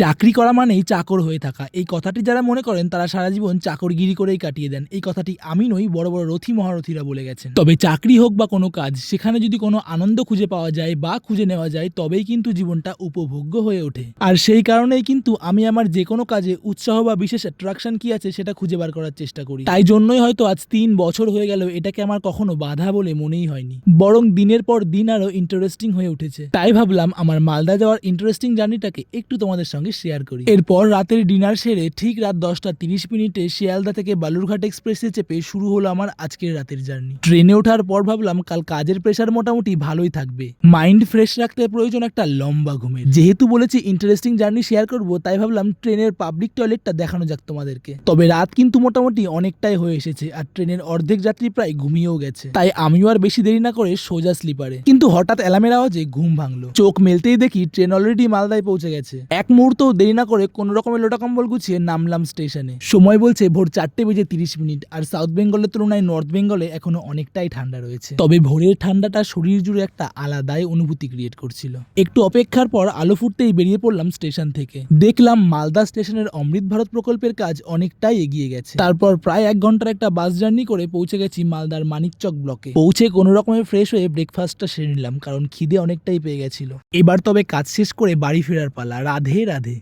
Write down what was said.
চাকরি করা মানেই চাকর হয়ে থাকা। এই কথাটি যারা মনে করেন তারা সারা জীবন চাকরগিরি করেই কাটিয়ে দেন। এই কথাটি আমি নই, বড়, বড় রথী মহারথীরা বলে গেছেন। তবে চাকরি হোক বা কোনো কাজ, সেখানে যদি কোনো আনন্দ খুঁজে পাওয়া যায় বা খুঁজে নেওয়া যায় তবেই কিন্তু জীবনটা উপভোগ্য হয়ে ওঠে। আর সেই কারণেই কিন্তু আমি আমার যেকোনো কাজে উৎসাহ বা বিশেষ অ্যাট্রাকশন কি আছে সেটা খুঁজে বার করার চেষ্টা করি। তাই জন্যই হয়তো আজ ৩ বছর হয়ে গেলেও এটাকে আমার কখনো বাধা বলে মনেই হয়নি। বরং দিনের পর দিন আরো ইন্টারেস্টিং হয়ে উঠেছে। তাই ভাবলাম আমার মালদা যাওয়ার ইন্টারেস্টিং জার্নিটাকে একটু তোমাদের সঙ্গে শেয়ার করি। এরপর রাতের ডিনার সেরে ঠিক রাত 10:30 শিয়ালদা থেকে বালুরঘাট এক্সপ্রেসে চেপে শুরু হলো আমার আজকের রাতের জার্নি। ট্রেনে ওঠার পর ভাবলাম কাল কাজের প্রেশার মোটামুটি ভালোই থাকবে, মাইন্ড ফ্রেশ রাখতে প্রয়োজন একটা লম্বা ঘুমের। যেহেতু বলেছি ইন্টারেস্টিং জার্নি শেয়ার করব, তাই ভাবলাম ট্রেনের পাবলিক টয়লেটটা দেখানো যাক তোমাদেরকে। তবে রাত কিন্তু মোটামুটি অনেকটাই হয়ে এসেছে আর ট্রেনের অর্ধেক যাত্রী প্রায় ঘুমিয়েও গেছে। তাই আমিও আর বেশি দেরি না করে সোজা স্লিপারে। কিন্তু হঠাৎ অ্যালার্মের আওয়াজে ঘুম ভাঙলো। চোখ মেলতেই দেখি ট্রেন অলরেডি মালদায় পৌঁছে গেছে। এক মুহূর্তও দেরি না করে কোন রকমের লোটা কম্বল গুছিয়ে নামলাম স্টেশনে। সময় বলছে ভোর 4:30 আর সাউথ বেঙ্গলের তুলনায় নর্থ বেঙ্গলে এখনো অনেকটাই ঠান্ডা রয়েছে। তবে ভোরের ঠান্ডাটা শরীর জুড়ে একটা আলাদাই অনুভূতি ক্রিয়েট করছিল। একটু অপেক্ষার পর আলো ফুটতেই বেরিয়ে পড়লাম স্টেশন থেকে। দেখলাম মালদা স্টেশনের অমৃত ভারত প্রকল্পের কাজ অনেকটাই এগিয়ে গেছে। তারপর প্রায় 1 ঘন্টার একটা বাস জার্নি করে পৌঁছে গেছি মালদার মানিকচক ব্লকে। পৌঁছে কোনো রকমের ফ্রেশ হয়ে ব্রেকফাস্টটা সেরে নিলাম, কারণ খিদে অনেকটাই পেয়ে গেছিল। এবার তবে কাজ শেষ করে বাড়ি ফেরার পালা। রাধে রাধে।